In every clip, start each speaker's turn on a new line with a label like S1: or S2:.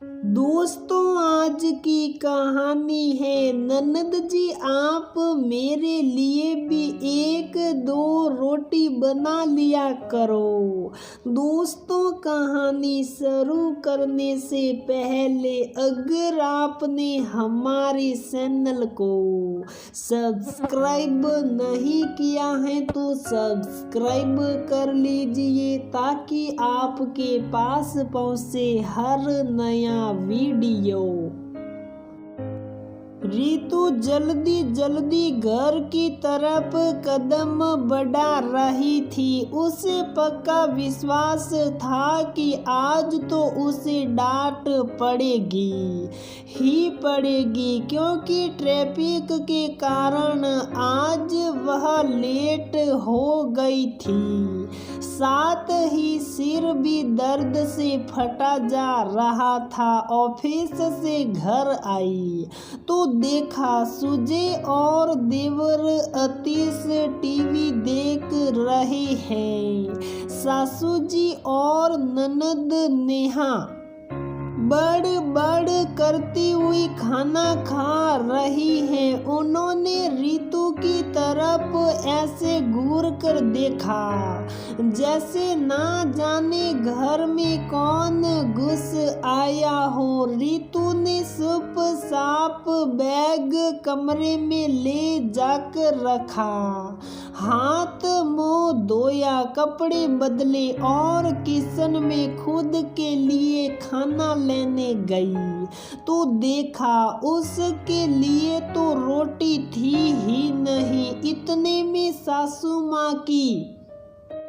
S1: दोस्तों, आज की कहानी है ननद जी, आप मेरे लिए भी एक दो रोटी बना लिया करो। दोस्तों, कहानी शुरू करने से पहले अगर आपने हमारे चैनल को सब्सक्राइब नहीं किया है तो सब्सक्राइब कर लीजिए ताकि आपके पास पहुंचे हर नया वीडियो। रितु जल्दी जल्दी घर की तरफ कदम बढ़ा रही थी। उसे पक्का विश्वास था कि आज तो उसे डांट पड़ेगी ही पड़ेगी, क्योंकि ट्रैफिक के कारण आज वह लेट हो गई थी। साथ ही सिर भी दर्द से फटा जा रहा था। ऑफिस से घर आई तो देखा सुजय और देवर अतीश टीवी देख रहे हैं। सासू जी और ननद नेहा बड़ बड़ करती हुई खाना खा रही है। उन्होंने रितु की तरफ ऐसे घूर कर देखा जैसे ना जाने घर में कौन घुस आया हो। रितु ने चुप साप बैग कमरे में ले जाकर रखा, हाथ मुंह धोया, कपड़े बदले और किचन में खुद के लिए खाना लेने गई तो देखा उसके लिए तो रोटी थी ही नहीं। इतने में सासू माँ की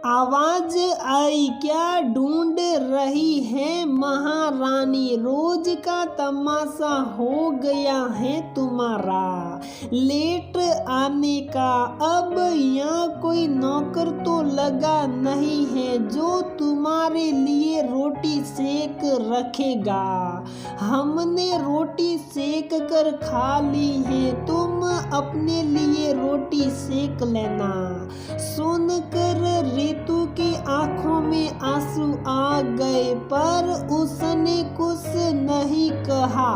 S1: आवाज आई, क्या ढूंढ रही है महारानी? रोज का तमाशा हो गया है तुम्हारा लेट आने का। अब यहाँ कोई नौकर तो लगा नहीं है जो तुम्हारे लिए रोटी सेक रखेगा। हमने रोटी सेक कर खा ली है, तुम अपने लिए रोटी सेक लेना। सुनकर रितु की आंखों में आंसू आ गए, पर उसने कुछ नहीं कहा।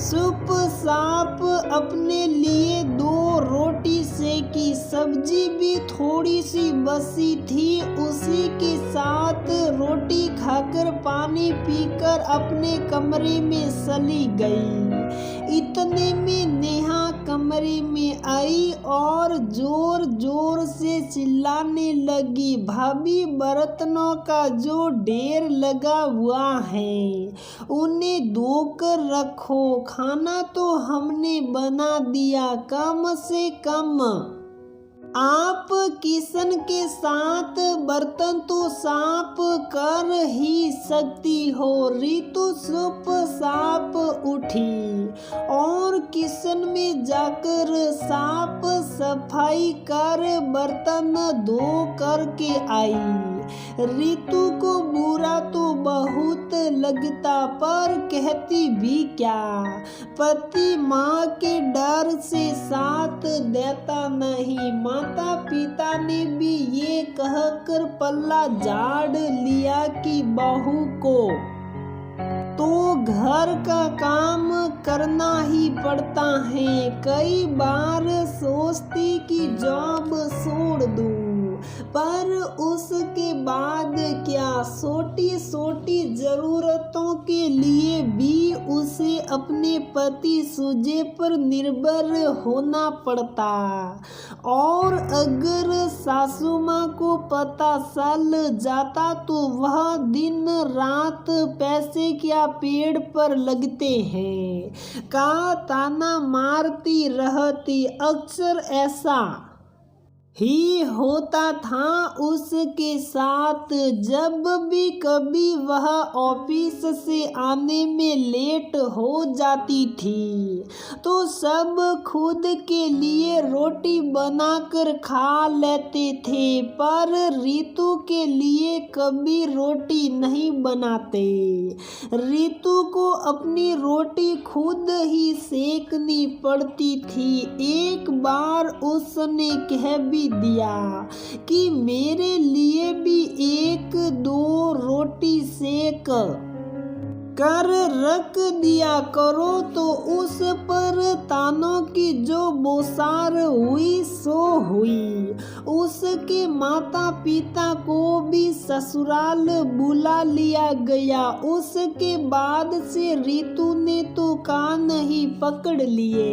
S1: चुप साप अपने लिए दो रोटी सेकी, सब्जी भी थोड़ी सी बची थी। उसी के साथ रोटी खाकर पानी पीकर अपने कमरे में चली गई। इतने में नेहा कमरे में आई और जोर जोर से चिल्लाने लगी, भाभी, बर्तनों का जो ढेर लगा हुआ है उन्हें धोकर रखो। खाना तो हमने बना दिया, कम से कम आप किचन के साथ बर्तन तो साफ कर ही सकती हो। रितु चुप साफ उठी और किचन में जाकर साफ सफाई कर बर्तन धो करके आई। रितु को बुरा तो बहुत लगता, पर कहती भी क्या? पति माँ के डर से साथ देता नहीं। माता पिता ने भी ये कहकर पल्ला झाड़ लिया कि बहू को तो घर का काम करना ही पड़ता है। कई बार सोचती कि जॉब छोड़ दूं, पर उसके बाद क्या? छोटी छोटी जरूरतों के लिए भी उसे अपने पति सुजय पर निर्भर होना पड़ता। और अगर सासू माँ को पता चल जाता तो वह दिन रात पैसे क्या पेड़ पर लगते हैं का ताना मारती रहती। अक्सर ऐसा ही होता था उसके साथ। जब भी कभी वह ऑफिस से आने में लेट हो जाती थी तो सब खुद के लिए रोटी बनाकर खा लेते थे, पर रितु के लिए कभी रोटी नहीं बनाते। रितु को अपनी रोटी खुद ही सेकनी पड़ती थी। एक बार उसने कह भी दिया कि मेरे लिए भी एक दो रोटी सेक। कर रख दिया करो तो उस पर तानों की जो बौछार हुई सो हुई। उसके माता पिता को भी ससुराल बुला लिया गया। उसके बाद से रितु ने तो कान ही पकड़ लिए।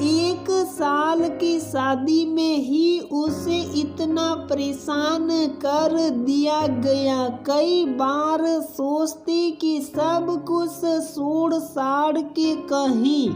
S1: 1 साल की शादी में ही उसे इतना परेशान कर दिया गया। कई बार सोचती कि सब कुछ छोड़ छाड़ के कहीं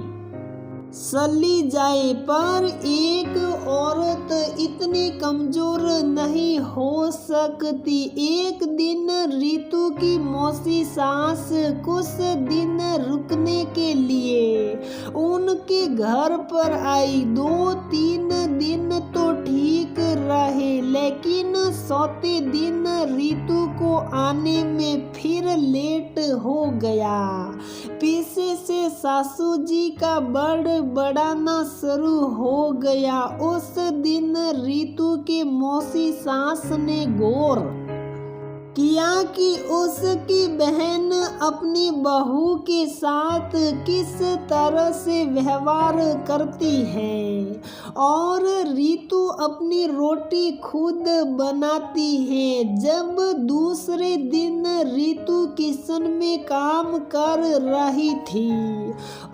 S1: चली जाए, पर एक औरत इतनी कमजोर नहीं हो सकती। एक दिन रितु की मौसी सास कुछ दिन रुकने के लिए उनके घर पर आई। 2-3 दिन तो ठीक रहे, लेकिन 4थे दिन रितु को आने में फिर लेट हो गया। पीछे से सासू जी का बढ़ाना शुरू हो गया। उस दिन रितु के मौसी सास ने गौर किया कि उसकी बहन अपनी बहू के साथ किस तरह से व्यवहार करती है, और रितु अपनी रोटी खुद बनाती है। जब दूसरे दिन रितु किचन में काम कर रही थी,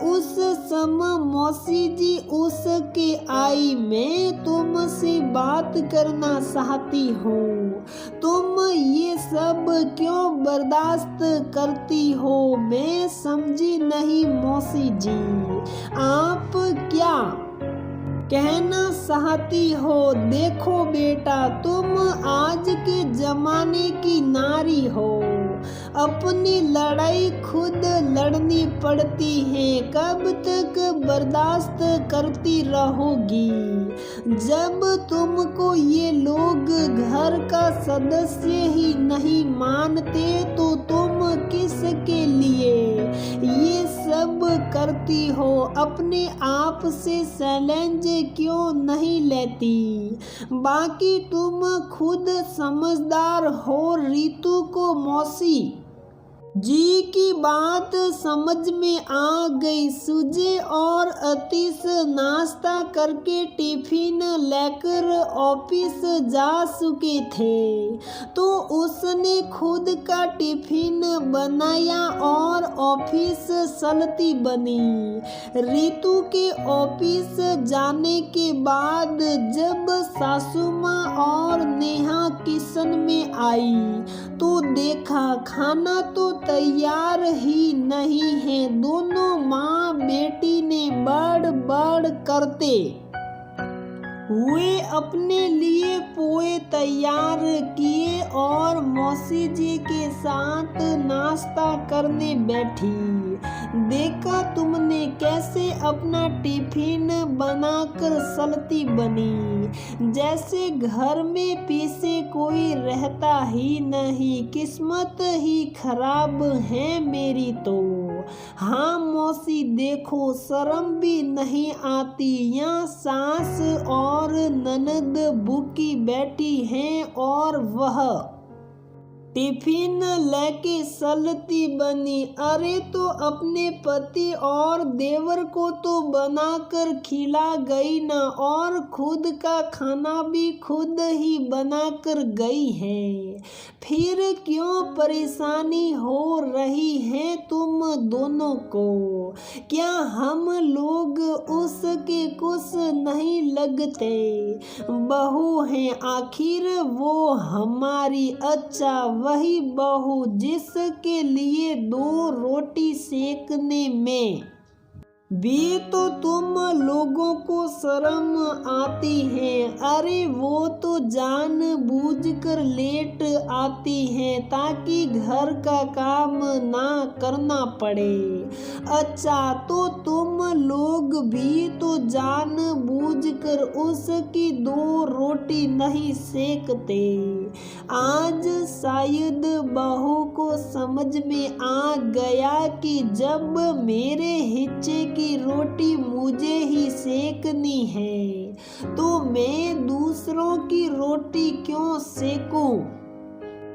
S1: उस समय मौसी जी उसके आई। मैं तुमसे बात करना चाहती हूँ, तुम ये सब क्यों बर्दाश्त करती हो? मैं समझी नहीं मौसी जी, आप क्या कहना चाहती हो? देखो बेटा, तुम आज के जमाने की नारी हो, अपनी लड़ाई खुद लड़नी पड़ती है। कब तक बर्दाश्त करती रहोगी? जब तुमको ये लोग घर का सदस्य ही नहीं मानते तो तुम किसके लिए ये सब करती हो? अपने आप से चैलेंज क्यों नहीं लेती? बाकी तुम खुद समझदार हो। रितु को मौसी जी की बात समझ में आ गई। सुजय और अतीश नाश्ता करके टिफिन लेकर ऑफिस जा चुके थे, तो उसने खुद का टिफिन बनाया और ऑफिस चलती बनी। रितु के ऑफिस जाने के बाद जब सासू माँ और नेहा किचन में आई तो देखा खाना तो तैयार ही नहीं है। दोनों माँ बेटी ने बड़ करते हुए अपने लिए पोहे तैयार किए और मौसी जी के साथ नाश्ता करने बैठी। देखा तुमने कैसे अपना टिफिन बनाकर चलती बनी, जैसे घर में पीछे कोई रहता ही नहीं। किस्मत ही खराब है मेरी तो। हाँ मौसी, देखो शर्म भी नहीं आती। यहाँ सास और ननद भूखी बैठी हैं और वह टिफिन लेके चलती बनी। अरे तो अपने पति और देवर को तो बनाकर खिला गई ना, और खुद का खाना भी खुद ही बनाकर गई है। फिर क्यों परेशानी हो रही है तुम दोनों को? क्या हम लोग उसके कुछ नहीं लगते? बहू हैं आखिर वो हमारी। अच्छा, वही बहू जिसके लिए 2 रोटी सेकने में भी तो तुम लोगों को शर्म आती है। अरे वो तो जानबूझकर लेट आती है ताकि घर का काम ना करना पड़े। अच्छा, तो तुम लोग भी तो जानबूझकर उसकी 2 रोटी नहीं सेकते। आज शायद बहू को समझ में आ गया कि जब मेरे हिस्से की रोटी मुझे ही सेकनी है तो मैं दूसरों की रोटी क्यों सेकूं?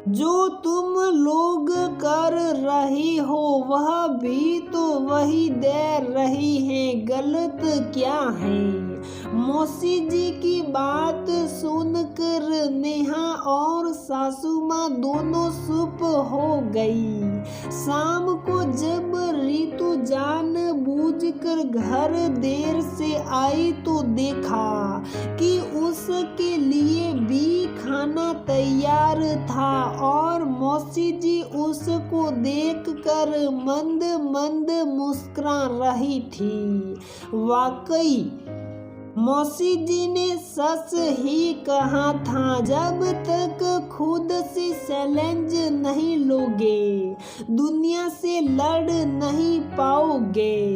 S1: जो तुम लोग कर रहे हो वह भी तो वही दे रही है, गलत क्या है। मौसी जी की बात सुनकर नेहा और सासू माँ दोनों चुप हो गई। शाम को जब रितु जान बूझकर घर देर से आई तो देखा कि उसके लिए भी खाना तैयार था और मौसी जी उसको देखकर मंद मंद मुस्कुरा रही थी। वाकई मौसी जी ने सच ही कहा था, जब तक खुद से चैलेंज नहीं लोगे दुनिया से लड़ नहीं पाओगे।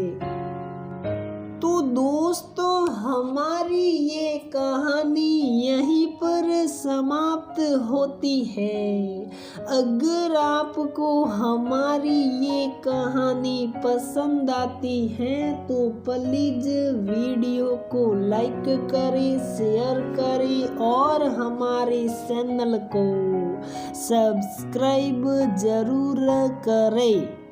S1: तो दोस्तों हमारी ये कहानी यहीं पर समाप्त होती है। अगर आपको हमारी ये कहानी पसंद आती है तो प्लीज़ वीडियो को लाइक करें, शेयर करें और हमारे चैनल को सब्सक्राइब ज़रूर करें।